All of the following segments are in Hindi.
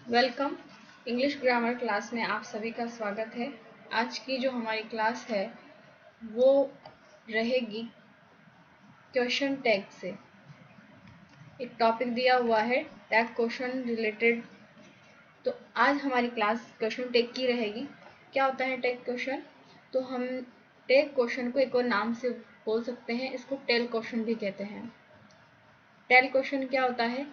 वेलकम। इंग्लिश ग्रामर क्लास में आप सभी का स्वागत है। आज की जो हमारी क्लास है वो रहेगी क्वेश्चन टैग से। एक टॉपिक दिया हुआ है टैग क्वेश्चन रिलेटेड। तो आज हमारी क्लास क्वेश्चन टैग की रहेगी। क्या होता है टैग क्वेश्चन? तो हम टैग क्वेश्चन को एक और नाम से बोल सकते हैं, इसको टेल क्वेश्चन भी कहते हैं। टेल क्वेश्चन क्या होता है?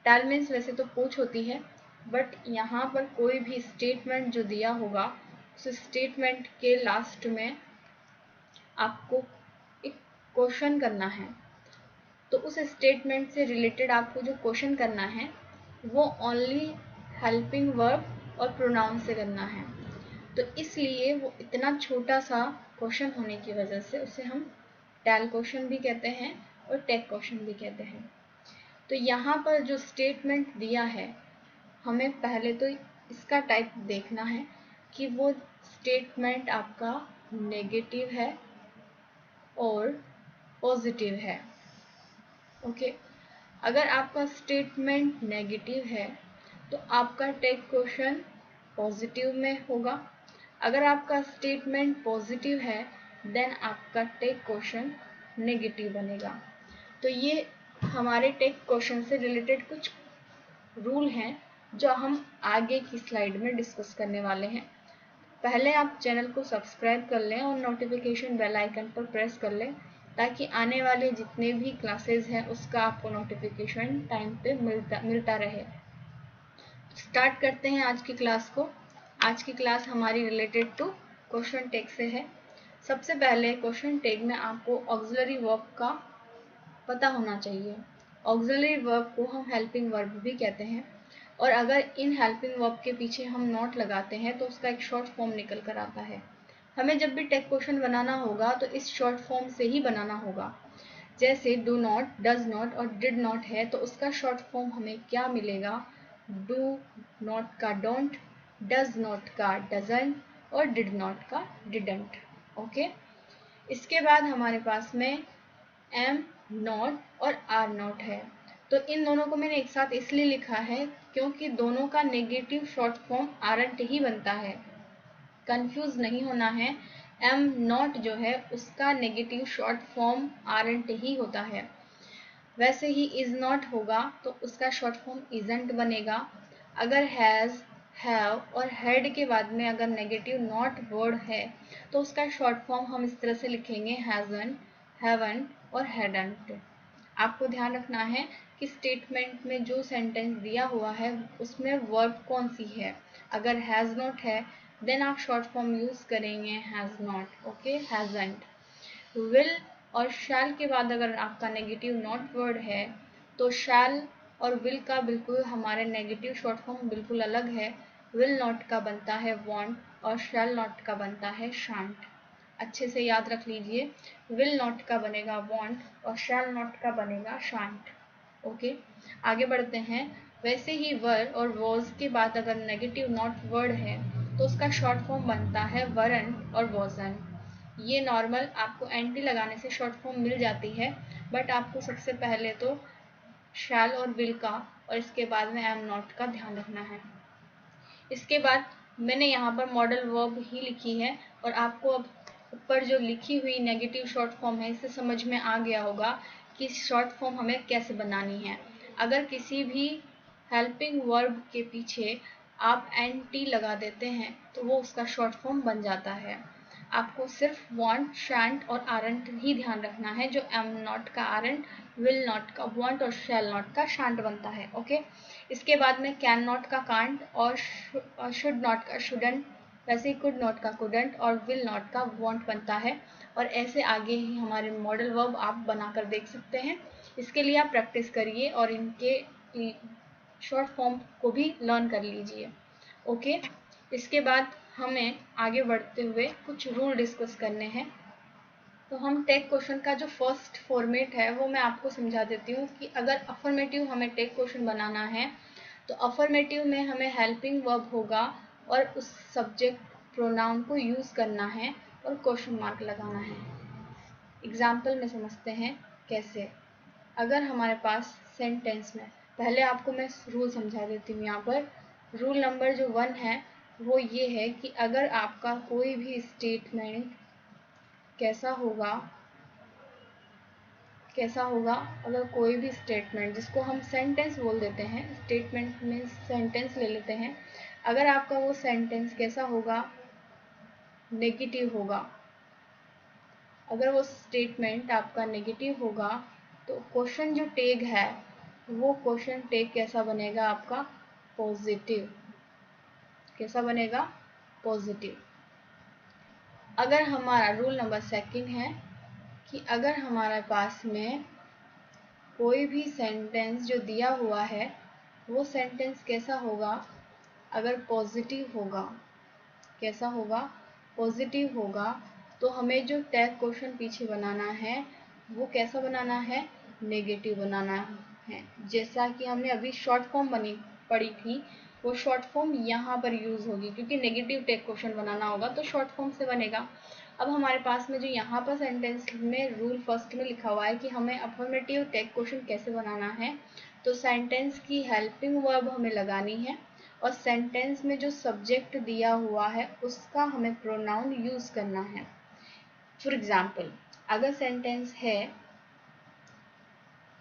टेल मीन्स वैसे तो पूछ होती है, बट यहाँ पर कोई भी स्टेटमेंट जो दिया होगा उस स्टेटमेंट के लास्ट में आपको एक क्वेश्चन करना है। तो उस स्टेटमेंट से रिलेटेड आपको जो क्वेश्चन करना है वो ओनली हेल्पिंग वर्ब और प्रोनाउन से करना है। तो इसलिए वो इतना छोटा सा क्वेश्चन होने की वजह से उसे हम टेल क्वेश्चन भी कहते हैं और टैग क्वेश्चन भी कहते हैं। तो यहाँ पर जो स्टेटमेंट दिया है हमें पहले तो इसका टाइप देखना है कि वो स्टेटमेंट आपका नेगेटिव है और पॉजिटिव है। ओके, अगर आपका स्टेटमेंट नेगेटिव है तो आपका टैग क्वेश्चन पॉजिटिव में होगा। अगर आपका स्टेटमेंट पॉजिटिव है देन आपका टैग क्वेश्चन नेगेटिव बनेगा। तो ये हमारे टैग क्वेश्चन से रिलेटेड कुछ रूल हैं जो हम आगे की स्लाइड में डिस्कस करने वाले हैं। पहले आप चैनल को सब्सक्राइब कर लें और नोटिफिकेशन बेल आइकन पर प्रेस कर लें ताकि आने वाले जितने भी क्लासेस हैं उसका आपको नोटिफिकेशन टाइम पे मिलता रहे। स्टार्ट करते हैं आज की क्लास को। आज की क्लास हमारी रिलेटेड टू क्वेश्चन टैग से है। सबसे पहले क्वेश्चन टैग में आपको ऑक्सिलरी वर्ब का पता होना चाहिए। ऑक्सिलरी वर्ब को हम हेल्पिंग वर्ब भी कहते हैं और अगर इन हेल्पिंग वर्ब के पीछे हम नॉट लगाते हैं तो उसका एक शॉर्ट फॉर्म निकल कर आता है। हमें जब भी टैग क्वेश्चन बनाना होगा तो इस शॉर्ट फॉर्म से ही बनाना होगा। जैसे डू नॉट, डज नॉट और डिड नॉट है तो उसका शॉर्ट फॉर्म हमें क्या मिलेगा? डू नॉट का डोंट, डज नॉट का डजंट और डिड नॉट का डिडंट। ओके, इसके बाद हमारे पास में एम नॉट और आर नॉट है। तो इन दोनों को मैंने एक साथ इसलिए लिखा है क्योंकि दोनों का नेगेटिव शॉर्ट फॉर्म आरंट ही बनता है। कंफ्यूज नहीं होना है। एम नॉट जो है उसका नेगेटिव शॉर्ट फॉर्म आरंट ही होता है। वैसे ही इज नॉट होगा तो उसका शॉर्ट फॉर्म इजंट बनेगा। अगर हैज, हैव और हैड के बाद में अगर नेगेटिव नॉट वर्ड है तो उसका शॉर्ट फॉर्म हम इस तरह से लिखेंगे हैजन, हैवन और हैडंट। आपको ध्यान रखना है कि स्टेटमेंट में जो सेंटेंस दिया हुआ है उसमें वर्ब कौन सी है। अगर हैज नॉट है देन आप शॉर्ट फॉर्म यूज करेंगे has not. Okay, hasn't. Will और शैल के बाद अगर आपका नेगेटिव नॉट वर्ड है तो शैल और विल का बिल्कुल हमारे नेगेटिव शॉर्ट फॉर्म बिल्कुल अलग है। विल नॉट का बनता है वांट और शैल नॉट का बनता है शांट। अच्छे से याद रख लीजिए, विल नॉट का बनेगा वांट और शैल नॉट का बनेगा शांट। ओके, आगे बढ़ते हैं। वैसे ही वर और वॉज के बाद अगर नेगेटिव नॉट वर्ड है तो उसका शॉर्ट फॉर्म बनता है वरन और वॉजन। ये नॉर्मल आपको एंटी लगाने से शॉर्ट फॉर्म मिल जाती है, बट आपको सबसे पहले तो शैल और विल का और इसके बाद में एम नॉट का ध्यान रखना है। इसके बाद मैंने यहाँ पर मॉडल वर्ब ही लिखी है और आपको अब ऊपर जो लिखी हुई नेगेटिव शॉर्ट फॉर्म है इससे समझ में आ गया होगा कि शॉर्ट फॉर्म हमें कैसे बनानी है। अगर किसी भी हेल्पिंग वर्ब के पीछे आप एन टी लगा देते हैं तो वो उसका शॉर्ट फॉर्म बन जाता है। आपको सिर्फ वांट, शैंट और आरंट ही ध्यान रखना है। जो एम नॉट का आरंट, विल नॉट का वांट और शैल नॉट का शांट बनता है। ओके, इसके बाद में कैन नॉट का कांट और शुड नॉट का शुडंट। वैसे ही कुड नॉट का कुडंट और विल नॉट का वांट बनता है। और ऐसे आगे ही हमारे मॉडल वर्ब आप बनाकर देख सकते हैं। इसके लिए आप प्रैक्टिस करिए और इनके शॉर्ट फॉर्म को भी लर्न कर लीजिए। ओके, इसके बाद हमें आगे बढ़ते हुए कुछ रूल डिस्कस करने हैं। तो हम टैग क्वेश्चन का जो फर्स्ट फॉर्मेट है वो मैं आपको समझा देती हूँ कि अगर अफर्मेटिव हमें टैग क्वेश्चन बनाना है तो अफर्मेटिव में हमें हेल्पिंग वर्ब होगा और उस सब्जेक्ट प्रोनाउन को यूज़ करना है और क्वेश्चन मार्क लगाना है। एग्जाम्पल में समझते हैं कैसे। अगर हमारे पास सेंटेंस में पहले आपको मैं रूल समझा देती हूँ। यहाँ पर रूल नंबर जो 1 है वो ये है कि अगर आपका कोई भी स्टेटमेंट कैसा होगा, अगर कोई भी स्टेटमेंट, जिसको हम सेंटेंस बोल देते हैं, स्टेटमेंट में सेंटेंस ले लेते हैं, अगर आपका वो सेंटेंस कैसा होगा, नेगेटिव होगा, अगर वो स्टेटमेंट आपका नेगेटिव होगा तो क्वेश्चन जो टैग है वो क्वेश्चन टैग कैसा बनेगा आपका, पॉजिटिव। कैसा बनेगा, पॉजिटिव। अगर हमारा रूल नंबर 2 है कि अगर हमारे पास में कोई भी सेंटेंस जो दिया हुआ है वो सेंटेंस कैसा होगा, अगर पॉजिटिव होगा, कैसा होगा, पॉजिटिव होगा, तो हमें जो टैग क्वेश्चन पीछे बनाना है वो कैसा बनाना है, नेगेटिव बनाना है। जैसा कि हमने अभी शॉर्ट फॉर्म पढ़ी थी, वो शॉर्ट फॉर्म यहाँ पर यूज होगी, क्योंकि नेगेटिव टैग क्वेश्चन बनाना होगा तो शॉर्ट फॉर्म से बनेगा। अब हमारे पास में जो यहाँ पर सेंटेंस में रूल फर्स्ट में लिखा हुआ है कि हमें अफर्मेटिव टैग क्वेश्चन कैसे बनाना है, तो सेंटेंस की हेल्पिंग वर्ब हमें लगानी है और सेंटेंस में जो सब्जेक्ट दिया हुआ है उसका हमें प्रोनाउन यूज करना है। फॉर एग्जाम्पल, अगर सेंटेंस है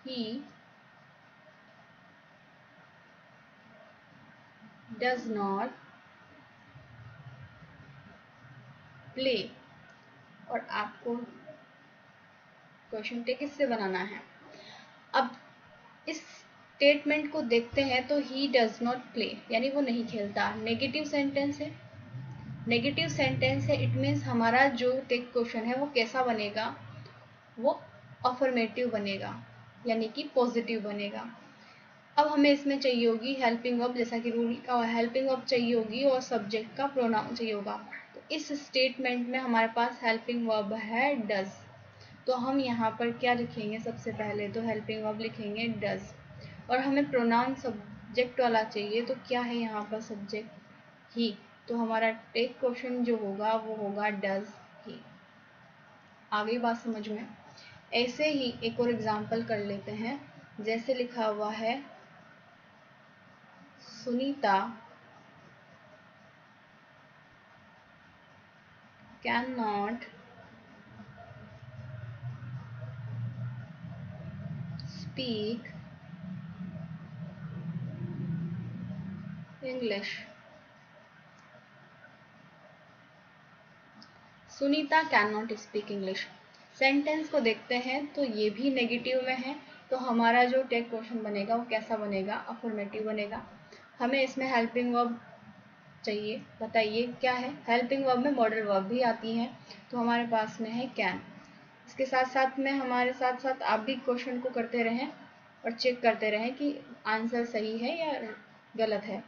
he does not play और आपको क्वेश्चन टैग किससे बनाना है। अब इस स्टेटमेंट को देखते हैं तो he does not play यानी वो नहीं खेलता, नेगेटिव सेंटेंस है, नेगेटिव सेंटेंस है, इट मीन्स हमारा जो टैग क्वेश्चन है वो कैसा बनेगा, वो अफर्मेटिव बनेगा यानी कि पॉजिटिव बनेगा। अब हमें इसमें चाहिए होगी हेल्पिंग वर्ब, जैसा कि रूल का हेल्पिंग वर्ब चाहिए होगी और सब्जेक्ट का प्रोनाउन चाहिए होगा। तो इस स्टेटमेंट में हमारे पास हेल्पिंग वर्ब है डज, तो हम यहाँ पर क्या लिखेंगे, सबसे पहले तो हेल्पिंग वर्ब लिखेंगे डज, और हमें प्रोनाउन सब्जेक्ट वाला चाहिए, तो क्या है यहाँ पर सब्जेक्ट, ही, तो हमारा टेक क्वेश्चन जो होगा वो होगा डज ही। आ गई बात समझ में। ऐसे ही एक और एग्जाम्पल कर लेते हैं, जैसे लिखा हुआ है Sunita can not speak English. Sunita can not speak English. Sentence को देखते हैं तो ये भी नेगेटिव में है, तो हमारा जो टैग क्वेश्चन बनेगा वो कैसा बनेगा, अफर्मेटिव बनेगा। हमें इसमें हेल्पिंग वर्ब चाहिए, बताइए क्या है, हेल्पिंग वर्ब में मॉडल वर्ब भी आती है, तो हमारे पास में है कैन। इसके साथ साथ में हमारे साथ साथ आप भी क्वेश्चन को करते रहें और चेक करते रहें कि आंसर सही है या गलत है।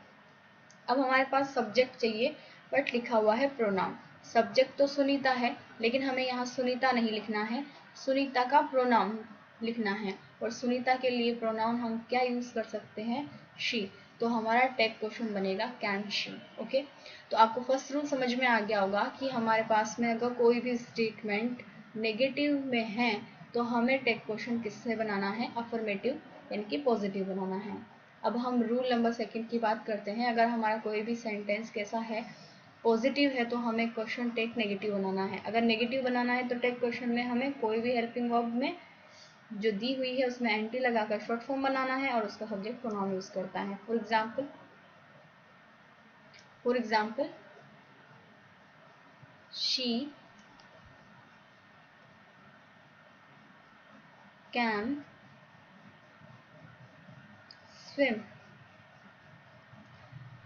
अब हमारे पास सब्जेक्ट चाहिए बट लिखा हुआ है प्रोनाउन। सब्जेक्ट तो सुनीता है लेकिन हमें यहाँ सुनीता नहीं लिखना है, सुनीता का प्रोनाउन लिखना है, और सुनीता के लिए प्रोनाउन हम क्या यूज कर सकते हैं, शी, तो हमारा टैग क्वेश्चन बनेगा कैन शी। ओके, तो आपको फर्स्ट रूल समझ में आ गया होगा कि हमारे पास में अगर कोई भी स्टेटमेंट नेगेटिव में है तो हमें टैग क्वेश्चन किससे बनाना है, अफर्मेटिव यानी कि पॉजिटिव बनाना है। अब हम रूल नंबर 2 की बात करते हैं। अगर हमारा कोई भी सेंटेंस कैसा है, पॉजिटिव है, तो हमें क्वेश्चन टैग नेगेटिव बनाना है। अगर नेगेटिव बनाना है तो टैग क्वेश्चन में हमें कोई भी हेल्पिंग वर्ब में जो दी हुई है उसमें एंटी लगाकर शॉर्ट फॉर्म बनाना है और उसका सब्जेक्ट प्रोनाउन यूज करता है। For example she can swim,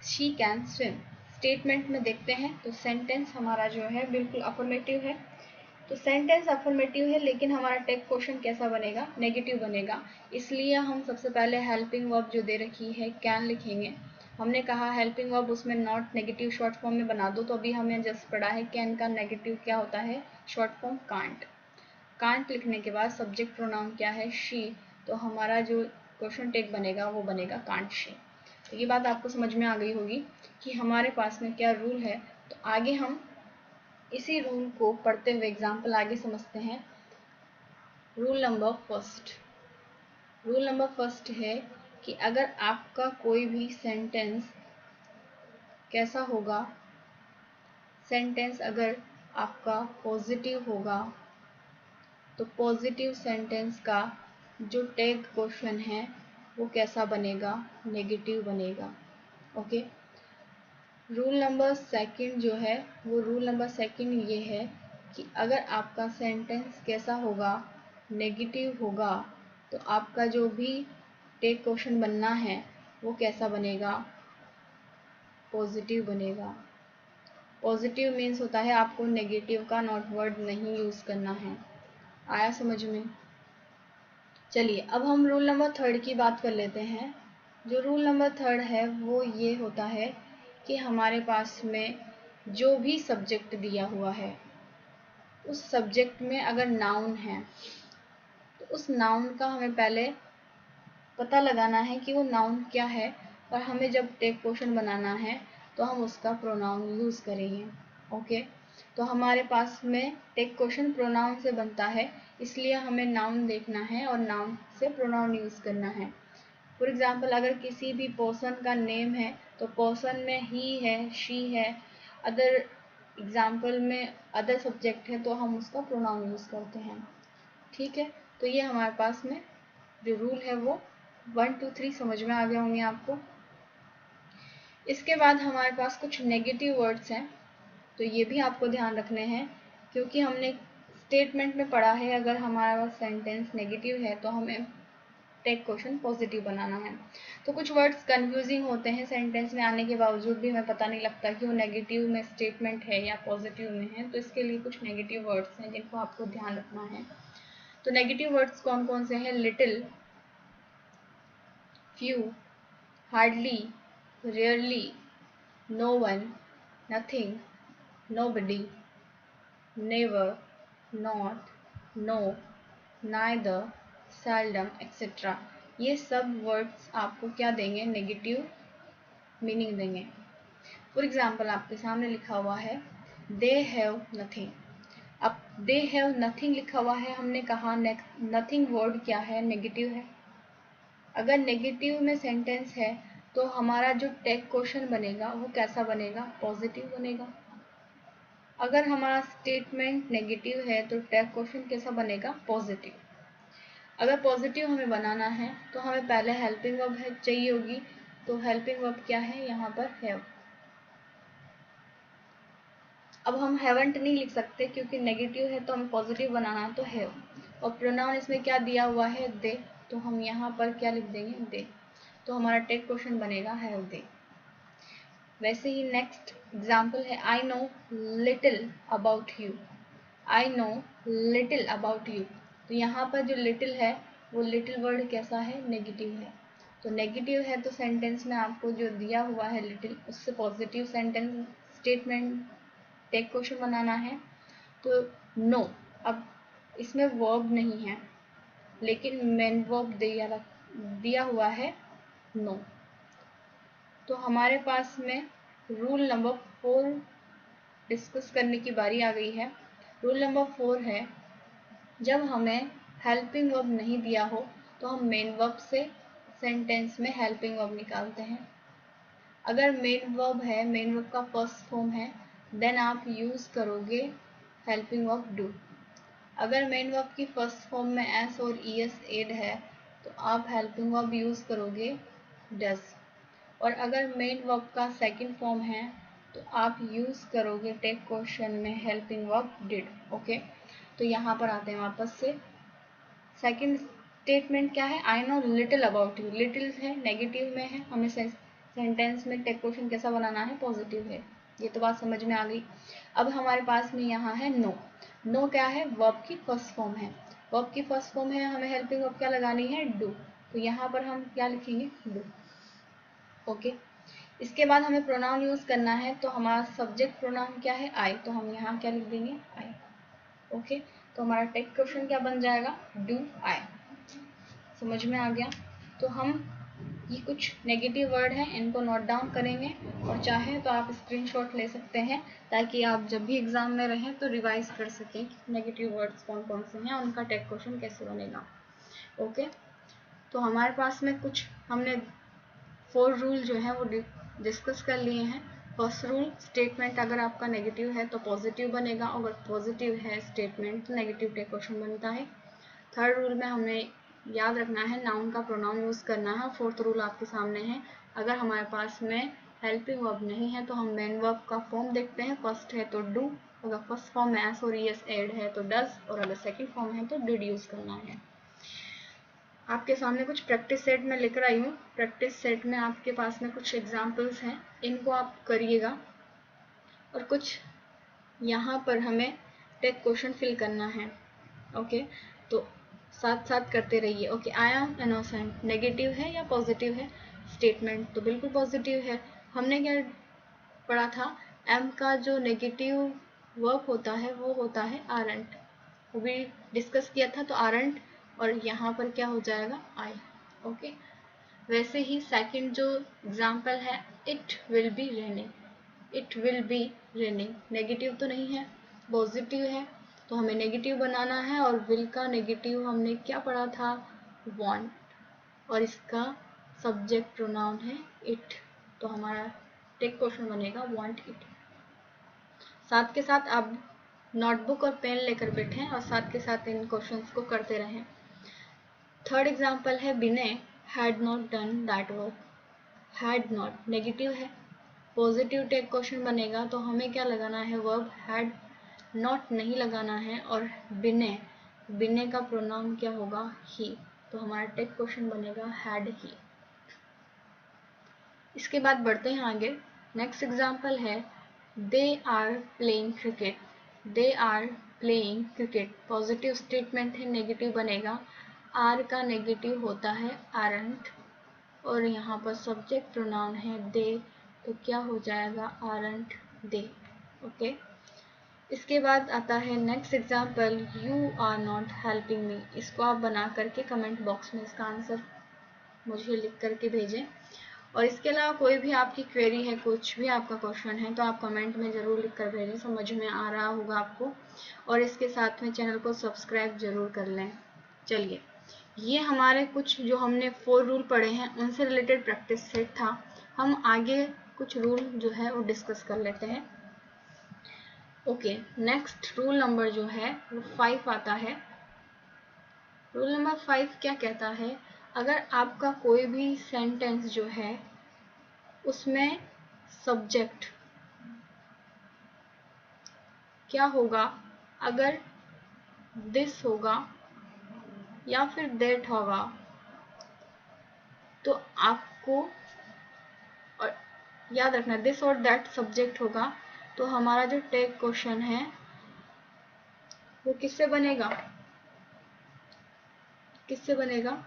she can swim. Statement में देखते हैं तो सेंटेंस हमारा जो है बिल्कुल अफर्मेटिव है, तो सेंटेंस अफर्मेटिव है लेकिन हमारा टैग क्वेश्चन कैसा बनेगा, नेगेटिव बनेगा। इसलिए हम सबसे पहले हेल्पिंग वर्ब जो दे रखी है कैन लिखेंगे। हमने कहा हेल्पिंग वर्ब उसमें नॉट नेगेटिव शॉर्ट फॉर्म में बना दो, तो अभी हमने जस्ट पढ़ा है कैन का नेगेटिव क्या होता है, शॉर्ट फॉर्म कांट। कांट लिखने के बाद सब्जेक्ट प्रोनाउन क्या है, शी, तो हमारा जो क्वेश्चन टैग बनेगा वो बनेगा कांट शी। तो ये बात आपको समझ में आ गई होगी कि हमारे पास में क्या रूल है। तो आगे हम इसी रूल को पढ़ते हुए एग्जाम्पल आगे समझते हैं। रूल नंबर फर्स्ट है कि अगर आपका कोई भी सेंटेंस कैसा होगा, सेंटेंस अगर आपका पॉजिटिव होगा तो पॉजिटिव सेंटेंस का जो टैग क्वेश्चन है वो कैसा बनेगा, नेगेटिव बनेगा। ओके, रूल नंबर सेकंड जो है वो रूल नंबर सेकंड ये है कि अगर आपका सेंटेंस कैसा होगा, नेगेटिव होगा, तो आपका जो भी टैग क्वेश्चन बनना है वो कैसा बनेगा, पॉजिटिव बनेगा। पॉजिटिव मीन्स होता है आपको नेगेटिव का नॉट वर्ड नहीं यूज़ करना है। आया समझ में? चलिए अब हम रूल नंबर थर्ड की बात कर लेते हैं। जो रूल नंबर थर्ड है वो ये होता है कि हमारे पास में जो भी सब्जेक्ट दिया हुआ है उस सब्जेक्ट में अगर नाउन है तो उस नाउन का हमें पहले पता लगाना है कि वो नाउन क्या है, और हमें जब टैग क्वेश्चन बनाना है तो हम उसका प्रोनाउन यूज़ करेंगे। ओके, तो हमारे पास में टैग क्वेश्चन प्रोनाउन से बनता है, इसलिए हमें नाउन देखना है और नाउन से प्रोनाउन यूज़ करना है। फॉर एग्जाम्पल अगर किसी भी पर्सन का नेम है तो पर्सन में ही है, शी है, अदर एग्जाम्पल में अदर सब्जेक्ट है तो हम उसका प्रोनाउन यूज़ करते हैं। ठीक है, तो ये हमारे पास में जो रूल है वो 1 2 3 समझ में आ गए होंगे आपको। इसके बाद हमारे पास कुछ नेगेटिव वर्ड्स हैं, तो ये भी आपको ध्यान रखने हैं, क्योंकि हमने स्टेटमेंट में पढ़ा है अगर हमारा सेंटेंस नेगेटिव है तो हमें टैग क्वेश्चन पॉजिटिव बनाना है। तो कुछ वर्ड्स कंफ्यूजिंग होते हैं, सेंटेंस में आने के बावजूद भी हमें पता नहीं लगता कि वो नेगेटिव में स्टेटमेंट है या पॉजिटिव में है, तो इसके लिए कुछ नेगेटिव वर्ड्स हैं जिनको आपको ध्यान रखना है। तो नेगेटिव वर्ड्स कौन कौन से हैं? Little, few, hardly, rarely, no one, nothing, nobody, never, not, no, neither, seldom, etc. ये सब वर्ड्स आपको क्या देंगे? नेगेटिव मीनिंग देंगे। फॉर एग्जाम्पल आपके सामने लिखा हुआ है दे हैव नथिंग। अब दे हैव नथिंग लिखा हुआ है, हमने कहा नथिंग वर्ड क्या है? नेगेटिव है। अगर नेगेटिव में सेंटेंस है तो हमारा जो टैग क्वेश्चन बनेगा वो कैसा बनेगा? पॉजिटिव बनेगा। अगर हमारा स्टेटमेंट नेगेटिव है तो टैग क्वेश्चन कैसा बनेगा? पॉजिटिव। अगर पॉजिटिव हमें बनाना है तो हमें पहले हेल्पिंग वर्ब चाहिए होगी, तो हेल्पिंग वर्ब क्या है? यहाँ पर हैव। अब हम हैवंट नहीं लिख सकते क्योंकि नेगेटिव है, तो हमें पॉजिटिव बनाना है तो हैव, और प्रोनाउन इसमें क्या दिया हुआ है? दे, तो हम यहाँ पर क्या लिख देंगे? दे। तो हमारा टैग क्वेश्चन बनेगा हैव दे। वैसे ही नेक्स्ट एग्जाम्पल है I know little about you. I know little about you, तो यहाँ पर जो लिटिल है वो लिटिल वर्ड कैसा है? नेगेटिव है। तो नेगेटिव है तो सेंटेंस में आपको जो दिया हुआ है लिटिल, उससे positive sentence statement tag question बनाना है। तो नो, अब इसमें वर्ब नहीं है लेकिन मेन वर्ब दिया हुआ है नो। तो हमारे पास में रूल नंबर 4 डिस्कस करने की बारी आ गई है। रूल नंबर 4 है जब हमें हेल्पिंग वर्ब नहीं दिया हो तो हम मेन वर्ब से सेंटेंस में हेल्पिंग वर्ब निकालते हैं। अगर मेन वर्ब है, मेन वर्ब का फर्स्ट फॉर्म है, देन आप यूज़ करोगे हेल्पिंग वर्ब डू। अगर मेन वर्ब की फर्स्ट फॉर्म में एस और ईएस एड है तो आप हेल्पिंग वर्ब यूज़ करोगे डज। और अगर मेन वर्ब का सेकंड फॉर्म है तो आप यूज़ करोगे टैग क्वेश्चन में हेल्पिंग वर्ब डिड। ओके, तो यहाँ पर आते हैं वापस से। सेकंड स्टेटमेंट क्या है? I know little about you. Little है, नेगेटिव में है, हमें सेंटेंस में टैग क्वेश्चन कैसा बनाना है? पॉजिटिव है। ये तो बात समझ में आ गई। अब हमारे पास में यहाँ है नो। नो क्या है? वर्ब की फर्स्ट फॉर्म है। वर्ब की फर्स्ट फॉर्म है, हमें हेल्पिंग वर्ब क्या लगानी है? डू। तो यहाँ पर हम क्या लिखेंगे? डू। ओके, इसके बाद हमें प्रोनाउन यूज़ करना है, तो हमारा सब्जेक्ट प्रोनाउन क्या है? आई, तो हम यहाँ क्या लिख देंगे? आई। ओके, तो हमारा टैग क्वेश्चन क्या बन जाएगा? Do I. समझ में आ गया? तो हम ये कुछ नेगेटिव वर्ड हैं, इनको नोट डाउन करेंगे, और चाहे तो आप स्क्रीनशॉट ले सकते हैं ताकि आप जब भी एग्जाम में रहें तो रिवाइज कर सकें नेगेटिव वर्ड्स कौन कौन से हैं और उनका टैग क्वेश्चन कैसे बनेगा। ओके, तो हमारे पास में कुछ हमने 4 रूल जो है वो डिस्कस कर लिए हैं। फर्स्ट रूल, स्टेटमेंट अगर आपका नेगेटिव है तो पॉजिटिव बनेगा, अगर पॉजिटिव है स्टेटमेंट तो नेगेटिव टेक क्वेश्चन बनता है। थर्ड रूल में हमें याद रखना है नाउन का प्रोनाउन यूज़ करना है। फोर्थ रूल आपके सामने है, अगर हमारे पास में हेल्पिंग वर्ब नहीं है तो हम मेन वर्ब का फॉर्म देखते हैं। फर्स्ट है तो डू, अगर फर्स्ट फॉर्म में एस और ईएस एड है तो डज, और अगर सेकंड फॉर्म है तो डिड यूज़ करना है। आपके सामने कुछ प्रैक्टिस सेट में लेकर आई हूँ। प्रैक्टिस सेट में आपके पास में कुछ एग्जाम्पल्स हैं, इनको आप करिएगा, और कुछ यहाँ पर हमें टेक क्वेश्चन फिल करना है। ओके, तो साथ साथ करते रहिए। Okay, I am innocent negative है या पॉजिटिव है? स्टेटमेंट तो बिल्कुल पॉजिटिव है। हमने क्या पढ़ा था, एम का जो नेगेटिव वर्ब होता है वो होता है आरंट, वो भी डिस्कस किया था। तो आरंट, और यहाँ पर क्या हो जाएगा, आई। ओके, वैसे ही सेकंड जो एग्जाम्पल है, it will be raining, it will be raining negative तो नहीं है, पॉजिटिव है, तो हमें नेगेटिव बनाना है। और विल का नेगेटिव हमने क्या पढ़ा था, वांट, और इसका सब्जेक्ट प्रोनाउन है इट, तो हमारा टेक क्वेश्चन बनेगा वांट इट। साथ के साथ आप नोटबुक और पेन लेकर बैठें और साथ के साथ इन क्वेश्चंस को करते रहें। थर्ड एग्जाम्पल है, Vinay had not done that work. Had not negative है, पॉजिटिव टेक क्वेश्चन बनेगा, तो हमें क्या लगाना है, वर्ब हैड नॉट नहीं लगाना है। और विनय, विनय का प्रोनाउन क्या होगा, ही, तो हमारा टेक क्वेश्चन बनेगा हैड ही। इसके बाद बढ़ते हैं आगे। नेक्स्ट एग्जाम्पल है, they are playing cricket, they are playing cricket, positive statement है, नेगेटिव बनेगा। आर का नेगेटिव होता है आरंट, और यहाँ पर सब्जेक्ट प्रोनाउन है दे, तो क्या हो जाएगा, आरंट दे। ओके, इसके बाद आता है next example, you are not helping me. इसको आप बना करके कमेंट बॉक्स में इसका आंसर मुझे लिख करके भेजें। और इसके अलावा कोई भी आपकी क्वेरी है, कुछ भी आपका क्वेश्चन है, तो आप कमेंट में ज़रूर लिख कर भेजें, समझ में आ रहा होगा आपको। और इसके साथ में चैनल को सब्सक्राइब ज़रूर कर लें। चलिए, ये हमारे कुछ जो हमने 4 रूल पढ़े हैं उनसे रिलेटेड प्रैक्टिस सेट था। हम आगे कुछ रूल जो है वो डिस्कस कर लेते हैं। ओके, नेक्स्ट रूल नंबर जो है वो 5 आता है। रूल नंबर 5 क्या कहता है, अगर आपका कोई भी सेंटेंस जो है उसमें सब्जेक्ट क्या होगा, अगर दिस होगा या फिर दैट होगा, तो आपको और याद रखना दिस और दैट सब्जेक्ट होगा, तो हमारा जो टेक क्वेश्चन है वो किससे बनेगा, किससे बनेगा,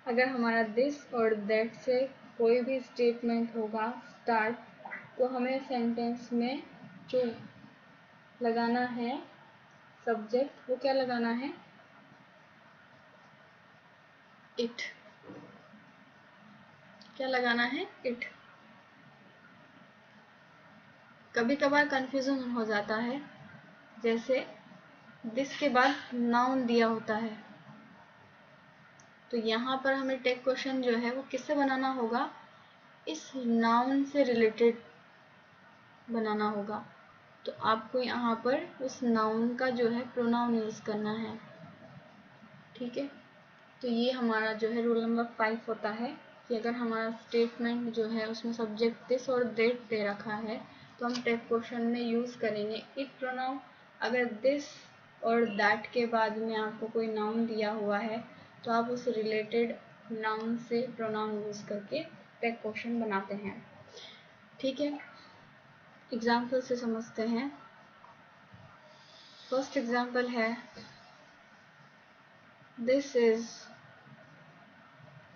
अगर हमारा दिस और दैट से कोई भी स्टेटमेंट होगा स्टार्ट, तो हमें सेंटेंस में जो लगाना है सब्जेक्ट, वो क्या लगाना है, इट, क्या लगाना है, इट। कभी कभार कंफ्यूजन हो जाता है, जैसे दिस के बाद नाउन दिया होता है, तो यहाँ पर हमें टेक क्वेश्चन जो है वो किससे बनाना होगा, इस नाउन से रिलेटेड बनाना होगा। तो आपको यहाँ पर उस नाउन का जो है प्रोनाउन यूज़ करना है, ठीक है। तो ये हमारा जो है रूल नंबर 5 होता है कि अगर हमारा स्टेटमेंट जो है उसमें सब्जेक्ट दिस और दैट दे रखा है, तो हम टेक क्वेश्चन में यूज़ करेंगे इट प्रोनाउन। अगर दिस और दैट के बाद में आपको कोई नाउन दिया हुआ है, तो आप उस रिलेटेड नाउन से प्रोनाउन यूज़ करके टेक क्वेश्चन बनाते हैं, ठीक है। एग्जाम्पल से समझते हैं। फर्स्ट एग्जाम्पल है, this is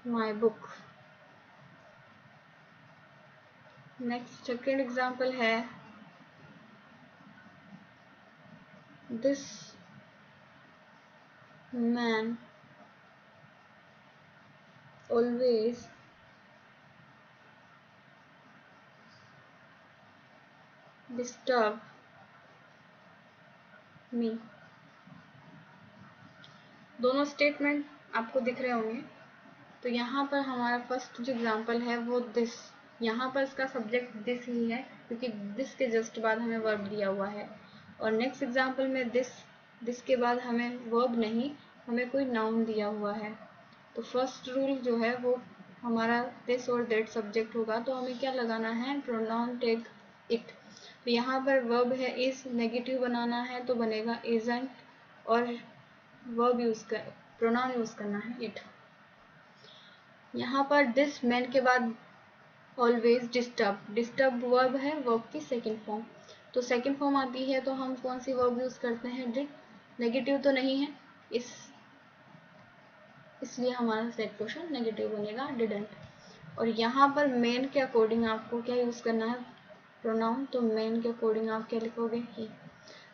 my book. Next second example है, this man always disturb me। दोनों स्टेटमेंट आपको दिख रहे होंगे। तो यहाँ पर हमारा फर्स्ट जो एग्जाम्पल है वो दिस, यहाँ पर इसका सब्जेक्ट दिस ही है क्योंकि दिस के जस्ट बाद हमें वर्ब दिया हुआ है। और नेक्स्ट एग्जाम्पल में दिस के बाद हमें वर्ब नहीं, हमें कोई नाउन दिया हुआ है। तो फर्स्ट रूल जो है वो हमारा दिस और दैट सब्जेक्ट होगा, तो हमें क्या लगाना है, प्रोनाउन टेक इट। तो यहाँ पर वर्ब है इज, नेगेटिव बनाना है तो बनेगा इजंट, और वर्ब यूज कर प्रोनाउन यूज करना है इट। यहाँ पर दिस मैन के बाद ऑलवेज डिस्टर्ब वर्ब है, वर्ब की सेकंड फॉर्म। तो सेकंड फॉर्म आती है तो हम कौन सी वर्ब यूज करते हैं, डिड। नेगेटिव तो नहीं है, इसलिए हमारा सेट क्वेश्चन नेगेटिव बनेगा, डिडंट। और यहाँ पर मेन के अकॉर्डिंग आपको क्या यूज करना है, प्रोनाउन। तो मेन के अकॉर्डिंग आप क्या लिखोगे, ही।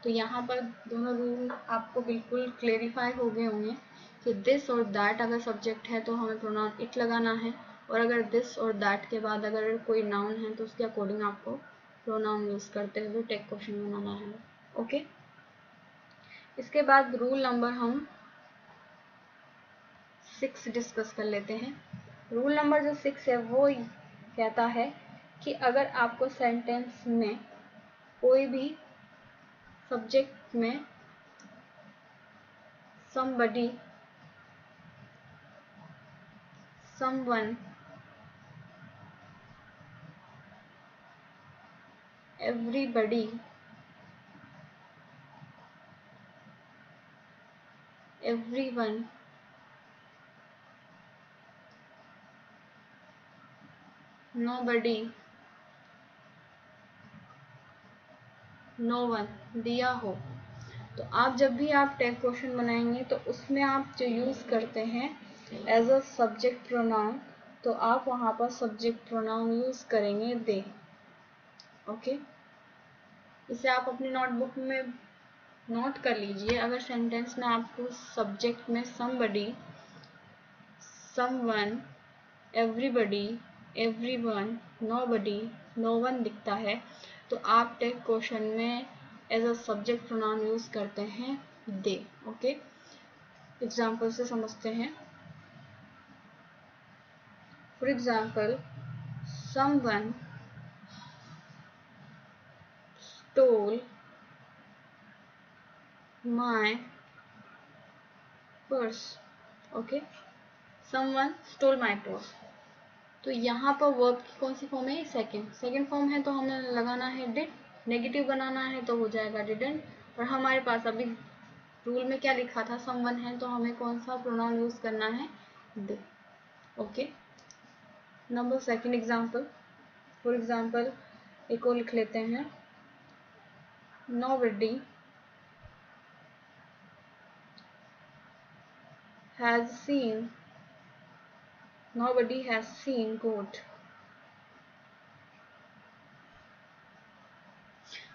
तो यहाँ पर दोनों रूल आपको बिल्कुल क्लेरिफाई हो गए होंगे कि दिस और दैट अगर सब्जेक्ट है तो हमें प्रोनाउन इट लगाना है, और अगर दिस और दैट के बाद अगर कोई नाउन है तो उसके अकॉर्डिंग आपको प्रोनाउन यूज करते हुए टेक क्वेश्चन बनाना है। ओके, इसके बाद रूल नंबर हम 6 डिस्कस कर लेते हैं। रूल नंबर जो 6 है वो कहता है कि अगर आपको सेंटेंस में कोई भी सब्जेक्ट में somebody, someone, everybody, everyone, nobody, no one दिया हो, तो आप जब भी आप टैग क्वेश्चन बनाएंगे तो उसमें आप जो यूज करते हैं एज अ सब्जेक्ट प्रोनाउन, तो आप वहां पर सब्जेक्ट प्रोनाउन यूज करेंगे दे। ओके, इसे आप अपनी नोटबुक में नोट कर लीजिए। अगर सेंटेंस में आपको सब्जेक्ट में somebody, someone, everybody, everyone, nobody, no one दिखता है तो आप टेक क्वेश्चन में as a subject pronoun use करते हैं दे। ओके, एग्जाम्पल से समझते हैं। For example, someone stole my purse। Okay, someone stole my purse। तो यहाँ पर वर्ब की कौन सी फॉर्म है, सेकंड फॉर्म है तो हमें लगाना है डिड। नेगेटिव बनाना है तो हो जाएगा डिडंट। और हमारे पास अभी रूल में क्या लिखा था, समवन है तो हमें कौन सा प्रोनाउन यूज करना है, they. Okay, number second example. For example एक और लिख लेते हैं, nobody has seen goat।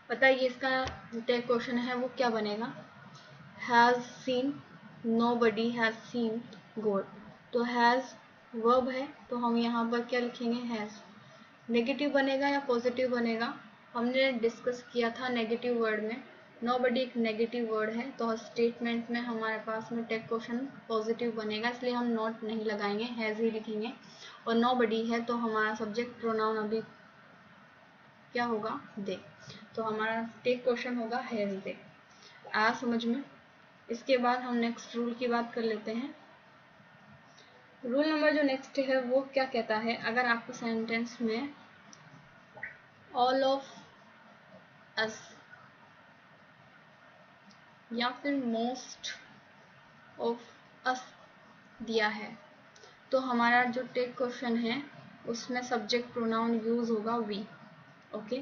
बताइए इसका जो टैग क्वेश्चन है वो क्या बनेगा, has seen, nobody has seen goat। तो हैज वर्ब है तो हम यहाँ पर क्या लिखेंगे, हैज। नेगेटिव बनेगा या पॉजिटिव बनेगा, हमने डिस्कस किया था नेगेटिव वर्ड में। nobody एक नेगेटिव वर्ड है तो स्टेटमेंट में हमारे पास में टेक क्वेश्चन पॉजिटिव बनेगा, इसलिए हम नॉट नहीं लगाएंगे, हैज ही लिखेंगे। और nobody है तो हमारा सब्जेक्ट प्रोनाउन अभी क्या होगा, दे। तो हमारा टेक क्वेश्चन होगा हैज दे। आया समझ में। इसके बाद हम नेक्स्ट रूल की बात कर लेते हैं। रूल नंबर जो नेक्स्ट है वो क्या कहता है, अगर आपको सेंटेंस में ऑल ऑफ अस या फिर मोस्ट ऑफ अस दिया है तो हमारा जो टेक क्वेश्चन है उसमें सब्जेक्ट प्रोनाउन यूज होगा वी। ओके,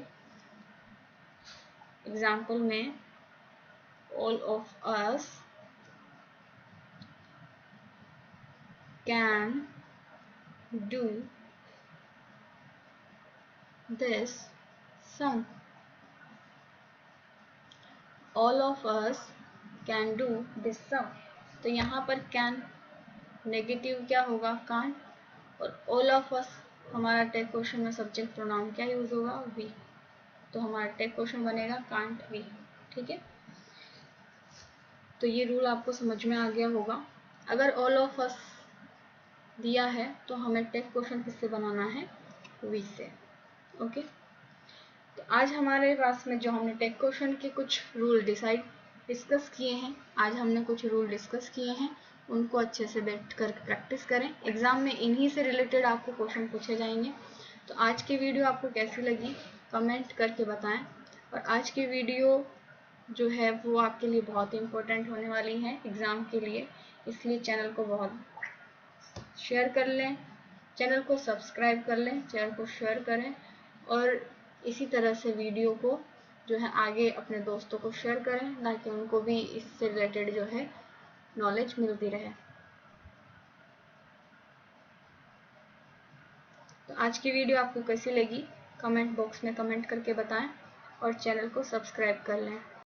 एग्जाम्पल में all of us can do this sum. All of us can do this sum. तो यहाँ पर कैन नेगेटिव क्या होगा, कांट। और ऑल ऑफ अस हमारा टेक क्वेश्चन में सब्जेक्ट प्रोनाउन क्या यूज होगा, वी। तो हमारा टेक क्वेश्चन बनेगा कांट वी। ठीक है, तो ये रूल आपको समझ में आ गया होगा। अगर ऑल ऑफ अस दिया है तो हमें टेक क्वेश्चन किससे बनाना है, वी से। ओके, तो आज हमारे क्लास में जो हमने टेक क्वेश्चन के कुछ रूल डिस्कस किए हैं, आज हमने कुछ रूल डिस्कस किए हैं, उनको अच्छे से बैठ कर प्रैक्टिस करें। एग्जाम में इन्हीं से रिलेटेड आपको क्वेश्चन पूछे जाएंगे। तो आज की वीडियो आपको कैसी लगी कमेंट करके बताएं। और आज की वीडियो जो है वो आपके लिए बहुत इम्पोर्टेंट होने वाली है एग्ज़ाम के लिए, इसलिए चैनल को बहुत शेयर कर लें, चैनल को सब्सक्राइब कर लें, चैनल को शेयर करें और इसी तरह से वीडियो को जो है आगे अपने दोस्तों को शेयर करें, ताकि उनको भी इससे रिलेटेड जो है नॉलेज मिलती रहे। तो आज की वीडियो आपको कैसी लगी कमेंट बॉक्स में कमेंट करके बताएं और चैनल को सब्सक्राइब कर लें।